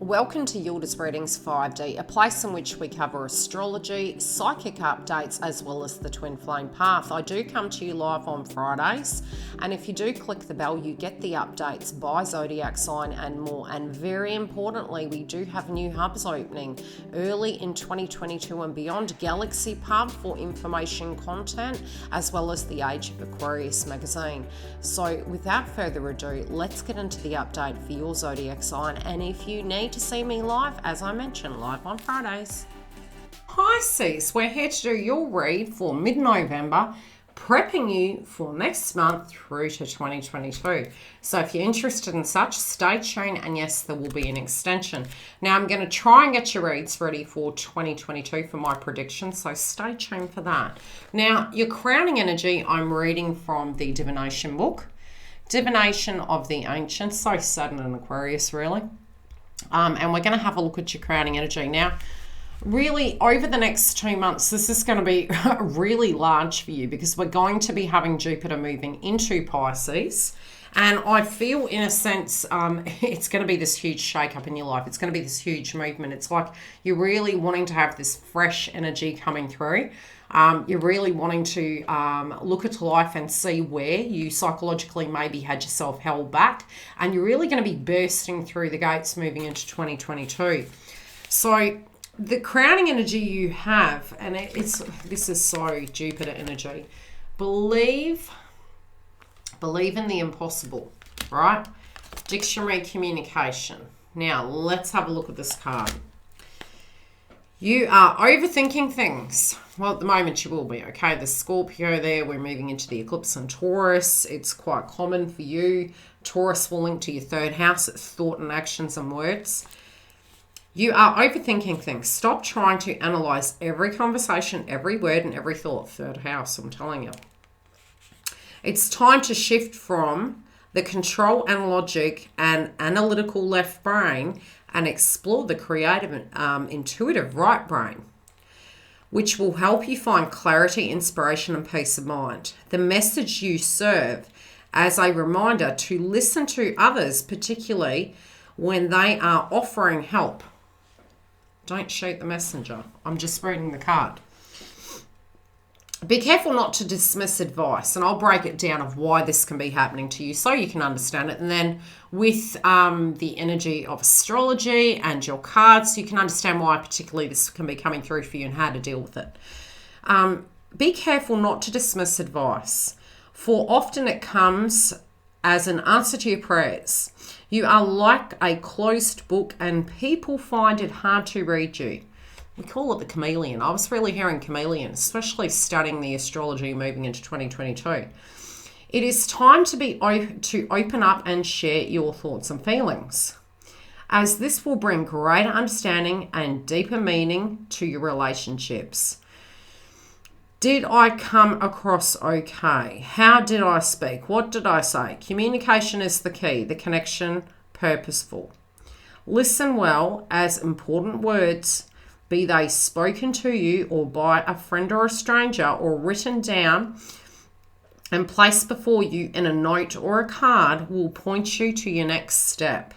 Welcome to YILDIZ Readings 5D, a place in which we cover astrology, psychic updates, as well as the twin flame path. I do come to you live on Fridays, and if you do click the bell, you get the updates by zodiac sign and more. And very importantly, we do have new hubs opening early in 2022 and beyond. Galaxy Pub for information content, as well as the Age of Aquarius magazine. So without further ado, let's get into the update for your zodiac sign. And if you need to see me live, as I mentioned, live on Fridays. Pisces, we're here to do your read for mid-November, prepping you for next month through to 2022. So if you're interested in such, stay tuned, and yes, there will be an extension. Now I'm going to try and get your reads ready for 2022 for my predictions, so stay tuned for that. Now, your crowning energy, I'm reading from the Divination book, Divination of the Ancients, so Saturn and Aquarius really. And we're going to have a look at your crowning energy. Now, really, over the next 2 months, this is going to be really large for you because we're going to be having Jupiter moving into Pisces. And I feel, in a sense, it's going to be this huge shake-up in your life. It's going to be this huge movement. It's like you're really wanting to have this fresh energy coming through. You're really wanting to look at life and see where you psychologically maybe had yourself held back. And you're really going to be bursting through the gates moving into 2022. So the crowning energy you have, and this is so Jupiter energy, believe in the impossible, right? Dictionary communication. Now, let's have a look at this card. You are overthinking things. Well, at the moment you will be, okay? The Scorpio there, we're moving into the eclipse in Taurus. It's quite common for you. Taurus will link to your third house. It's thought and actions and words. You are overthinking things. Stop trying to analyze every conversation, every word, and every thought. Third house, I'm telling you. It's time to shift from the control and logic and analytical left brain and explore the creative and intuitive right brain, which will help you find clarity, inspiration, and peace of mind. The message you serve as a reminder to listen to others, particularly when they are offering help. Don't shoot the messenger. I'm just reading the card. Be careful not to dismiss advice, and I'll break it down of why this can be happening to you so you can understand it. And then with the energy of astrology and your cards, you can understand why particularly this can be coming through for you and how to deal with it. Be careful not to dismiss advice, for often it comes as an answer to your prayers. You are like a closed book and people find it hard to read you. We call it the chameleon. I was really hearing chameleon, especially studying the astrology moving into 2022. It is time to open up and share your thoughts and feelings, as this will bring greater understanding and deeper meaning to your relationships. Did I come across okay? How did I speak? What did I say? Communication is the key, the connection purposeful. Listen well, as important words, be they spoken to you or by a friend or a stranger or written down and placed before you in a note or a card, will point you to your next step.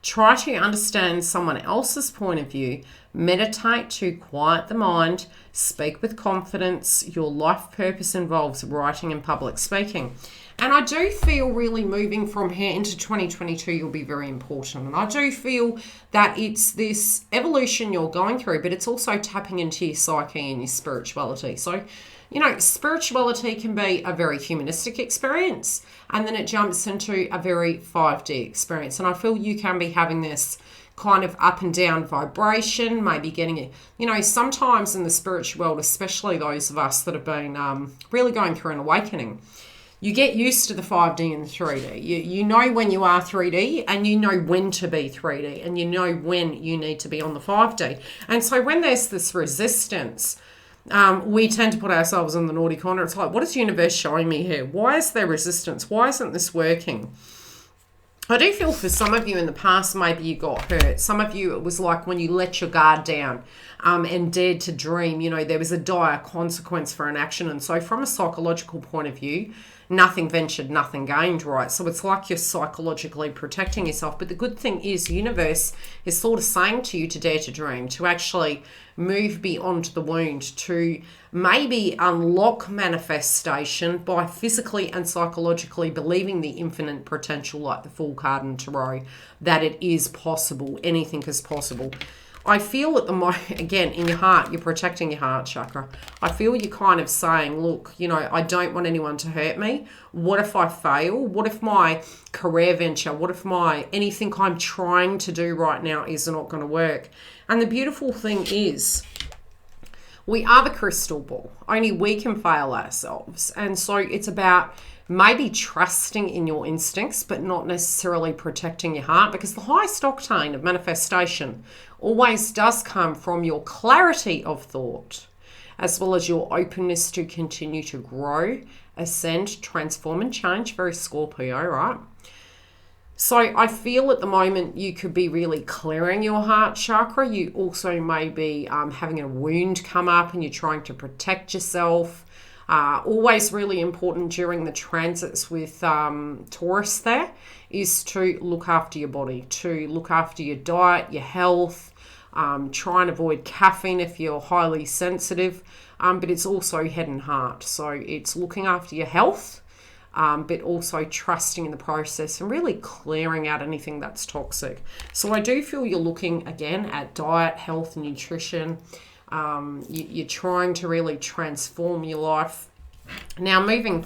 Try to understand someone else's point of view. Meditate to quiet the mind. Speak with confidence. Your life purpose involves writing and public speaking. And I do feel really moving from here into 2022, you'll be very important. And I do feel that it's this evolution you're going through, but it's also tapping into your psyche and your spirituality. So, you know, spirituality can be a very humanistic experience, and then it jumps into a very 5D experience. And I feel you can be having this kind of up and down vibration, maybe getting it, you know, sometimes in the spiritual world, especially those of us that have been really going through an awakening, you get used to the 5D and the 3D. You know when you are 3D, and you know when to be 3D, and you know when you need to be on the 5D. And so when there's this resistance, we tend to put ourselves in the naughty corner. It's like, what is the universe showing me here? Why is there resistance? Why isn't this working? I do feel for some of you in the past, maybe you got hurt. Some of you, it was like when you let your guard down and dared to dream, you know, there was a dire consequence for an action. And so from a psychological point of view, nothing ventured, nothing gained, right? So it's like you're psychologically protecting yourself. But the good thing is the universe is sort of saying to you to dare to dream, to actually move beyond the wound, to maybe unlock manifestation by physically and psychologically believing the infinite potential, like the Fool card in Tarot, that it is possible. Anything is possible. I feel at the moment, again, in your heart, you're protecting your heart chakra. I feel you're kind of saying, look, you know, I don't want anyone to hurt me. What if I fail? What if my career venture, what if anything I'm trying to do right now is not going to work? And the beautiful thing is, we are the crystal ball. Only we can fail ourselves. And so it's about maybe trusting in your instincts, but not necessarily protecting your heart, because the highest octane of manifestation always does come from your clarity of thought, as well as your openness to continue to grow, ascend, transform, and change. Very Scorpio, right? So I feel at the moment you could be really clearing your heart chakra. You also may be having a wound come up and you're trying to protect yourself. Always really important during the transits with Taurus there is to look after your body, to look after your diet, your health, try and avoid caffeine if you're highly sensitive, but it's also head and heart. So it's looking after your health, but also trusting in the process and really clearing out anything that's toxic. So I do feel you're looking again at diet, health, nutrition. You're trying to really transform your life. Now, moving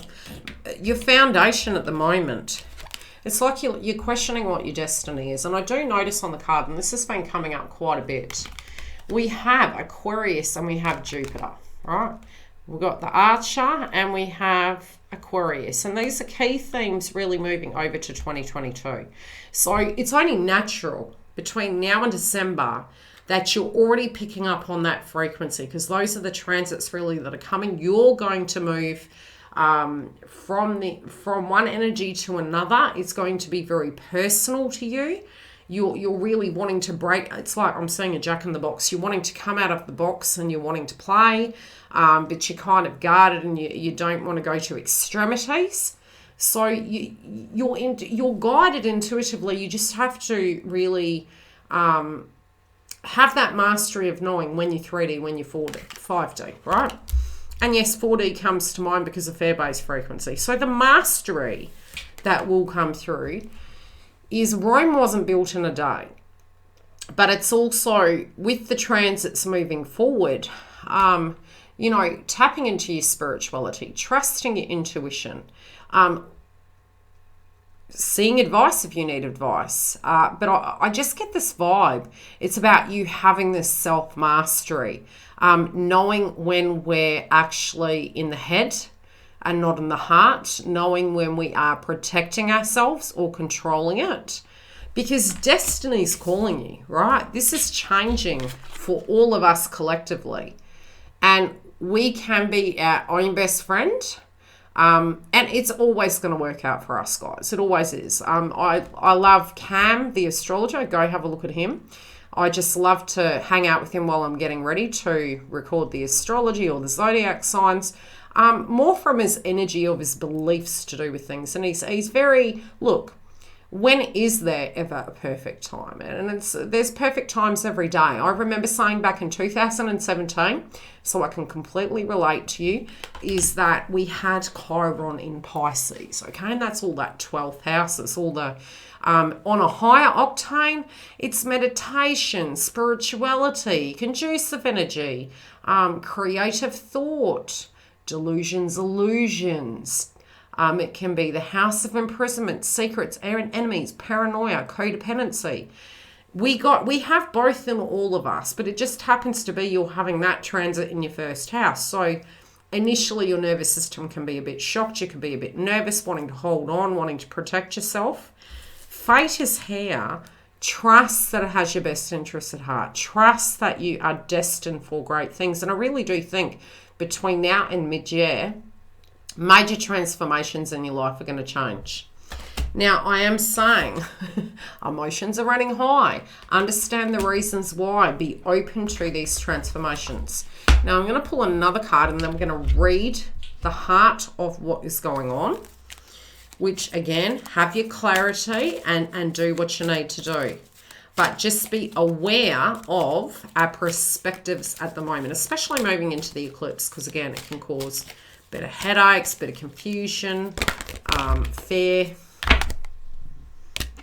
your foundation at the moment, it's like you're questioning what your destiny is. And I do notice on the card, and this has been coming up quite a bit, we have Aquarius and we have Jupiter, right? We've got the Archer and we have Aquarius. And these are key themes really moving over to 2022. So it's only natural between now and December that you're already picking up on that frequency, because those are the transits really that are coming. You're going to move from one energy to another. It's going to be very personal to you. You're really wanting to break. It's like I'm seeing a Jack in the Box. You're wanting to come out of the box and you're wanting to play, but you're kind of guarded and you don't want to go to extremities. So you're guided intuitively. You just have to really have that mastery of knowing when you're 3D, when you're 4D, 5D, right? And yes, 4D comes to mind because of fair-based frequency. So the mastery that will come through is Rome wasn't built in a day. But it's also, with the transits moving forward, you know, tapping into your spirituality, trusting your intuition, seeing advice if you need advice. But I just get this vibe. It's about you having this self-mastery, knowing when we're actually in the head and not in the heart, knowing when we are protecting ourselves or controlling it. Because destiny's calling you, right? This is changing for all of us collectively. And we can be our own best friend. And it's always going to work out for us, guys. It always is. I love Cam, the astrologer. Go have a look at him. I just love to hang out with him while I'm getting ready to record the astrology or the zodiac signs. More from his energy of his beliefs to do with things. And he's very, look, when is there ever a perfect time? And there's perfect times every day. I remember saying back in 2017, so I can completely relate to you, is that we had Chiron in Pisces, okay? And that's all that 12th house. It's all the, on a higher octane, it's meditation, spirituality, conducive energy, creative thought, delusions, illusions. It can be the house of imprisonment, secrets, enemies, paranoia, codependency. We have both in all of us, but it just happens to be you're having that transit in your first house. So initially your nervous system can be a bit shocked. You can be a bit nervous, wanting to hold on, wanting to protect yourself. Fate is here. Trust that it has your best interests at heart. Trust that you are destined for great things. And I really do think between now and mid-year, major transformations in your life are going to change. Now, I am saying emotions are running high. Understand the reasons why. Be open to these transformations. Now, I'm going to pull another card and then I'm going to read the heart of what is going on, which again, have your clarity and do what you need to do. But just be aware of our perspectives at the moment, especially moving into the eclipse, because again, it can cause a bit of headaches, a bit of confusion, fear.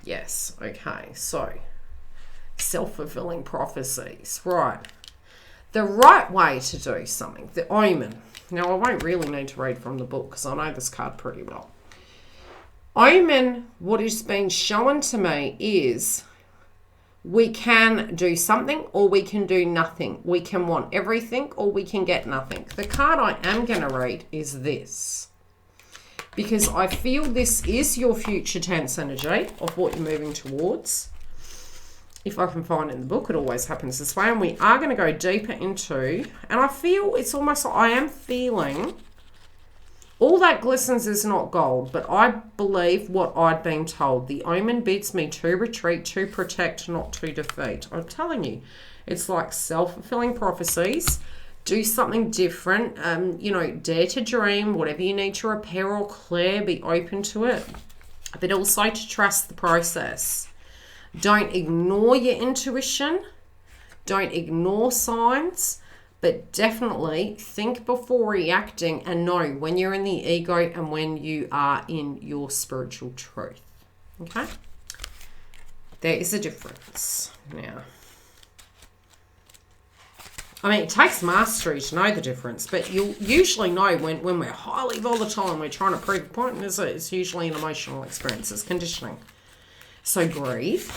Yes, okay, so self-fulfilling prophecies, right. The right way to do something, the omen. Now, I won't really need to read from the book because I know this card pretty well. Omen, what is being shown to me is we can do something or we can do nothing. We can want everything or we can get nothing. The card I am going to read is this, because I feel this is your future tense energy of what you're moving towards. If I can find it in the book, it always happens this way. And we are going to go deeper into, and I feel it's almost like I am feeling all that glistens is not gold, but I believe what I'd been told. The omen bids me to retreat, to protect, not to defeat. I'm telling you, it's like self-fulfilling prophecies. Do something different. You know, dare to dream. Whatever you need to repair or clear, be open to it. But also to trust the process. Don't ignore your intuition. Don't ignore signs. But definitely think before reacting and know when you're in the ego and when you are in your spiritual truth. Okay? There is a difference. Now, I mean, it takes mastery to know the difference, but you'll usually know when we're highly volatile and we're trying to prove a point, and it's usually an emotional experience. It's conditioning. So breathe.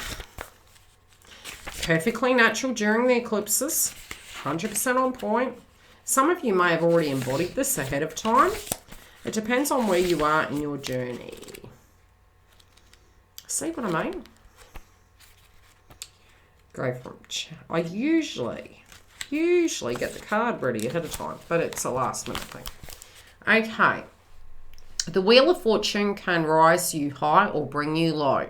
Perfectly natural during the eclipses. 100% on point. Some of you may have already embodied this ahead of time. It depends on where you are in your journey. See what I mean? Go from... I usually get the card ready ahead of time, but it's a last minute thing. Okay. The Wheel of Fortune can rise you high or bring you low,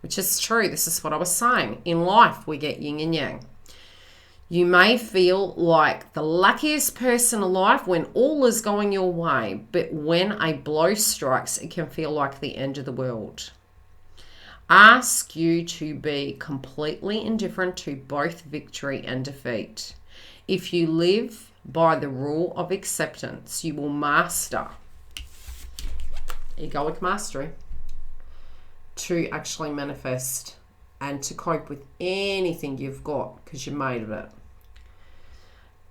which is true. This is what I was saying. In life, we get yin and yang. You may feel like the luckiest person alive when all is going your way, but when a blow strikes, it can feel like the end of the world. Ask you to be completely indifferent to both victory and defeat. If you live by the rule of acceptance, you will master, egoic mastery, to actually manifest and to cope with anything you've got because you're made of it.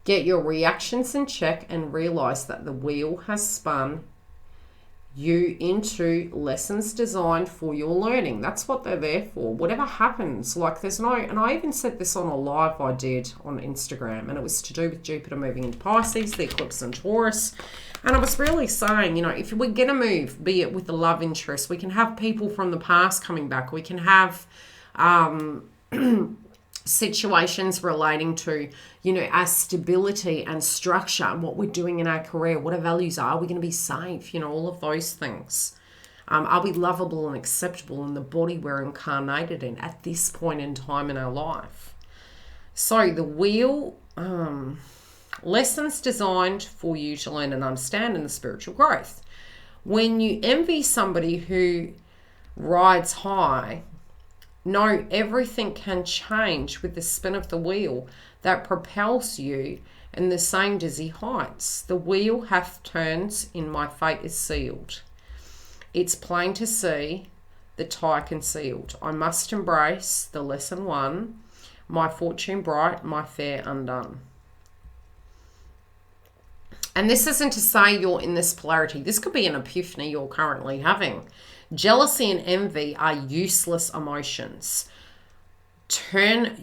Get your reactions in check and realize that the wheel has spun you into lessons designed for your learning. That's what they're there for. Whatever happens, like there's no, and I even said this on a live I did on Instagram, and it was to do with Jupiter moving into Pisces, the eclipse in Taurus. And I was really saying, you know, if we're going to move, be it with the love interest, we can have people from the past coming back. We can have situations relating to, you know, our stability and structure and what we're doing in our career, what our values are we going to be safe, you know, all of those things. Are we lovable and acceptable in the body we're incarnated in at this point in time in our life? So the wheel, lessons designed for you to learn and understand in the spiritual growth. When you envy somebody who rides high, no, everything can change with the spin of the wheel that propels you in the same dizzy heights. The wheel hath turns, in my fate is sealed. It's plain to see, the tie concealed. I must embrace the lesson won, my fortune bright, my fare undone. And this isn't to say you're in this polarity. This could be an epiphany you're currently having. Jealousy and envy are useless emotions.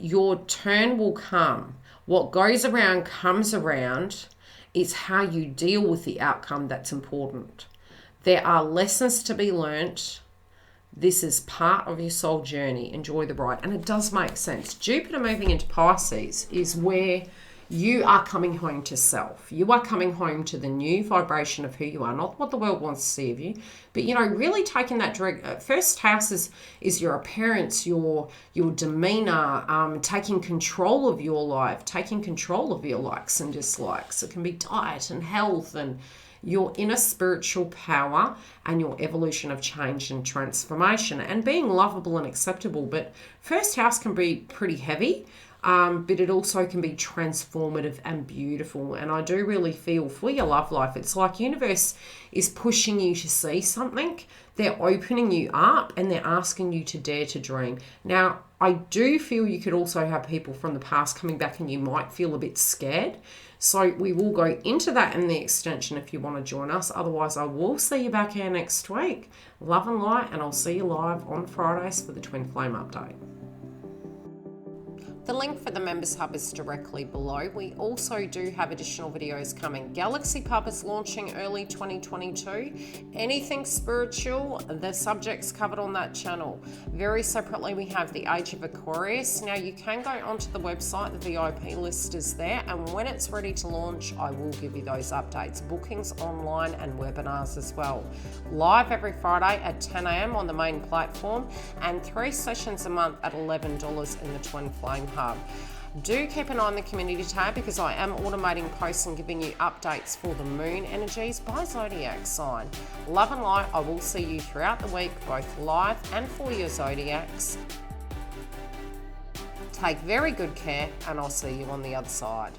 Your turn will come. What goes around comes around. It's how you deal with the outcome that's important. There are lessons to be learnt. This is part of your soul journey. Enjoy the ride. And it does make sense. Jupiter moving into Pisces is where you are coming home to self. You are coming home to the new vibration of who you are, not what the world wants to see of you, but, you know, really taking that direct. First house is your appearance, your demeanor, taking control of your life, taking control of your likes and dislikes. It can be diet and health and, your inner spiritual power and your evolution of change and transformation and being lovable and acceptable. But first house can be pretty heavy. But it also can be transformative and beautiful. And I do really feel for your love life, it's like universe is pushing you to see something. They're opening you up and they're asking you to dare to dream. Now, I do feel you could also have people from the past coming back and you might feel a bit scared. So we will go into that in the extension if you want to join us. Otherwise, I will see you back here next week. Love and light, and I'll see you live on Fridays for the Twin Flame update. The link for the Members Hub is directly below. We also do have additional videos coming. Galaxy Pub is launching early 2022. Anything spiritual, the subjects covered on that channel. Very separately, we have the Age of Aquarius. Now, you can go onto the website, the VIP list is there, and when it's ready to launch, I will give you those updates. Bookings online and webinars as well. Live every Friday at 10 a.m. on the main platform, and 3 sessions a month at $11 in the Twin Flame Hub. Do keep an eye on the community tab because I am automating posts and giving you updates for the moon energies by zodiac sign. Love and light. I will see you throughout the week, both live and for your zodiacs. Take very good care, and I'll see you on the other side.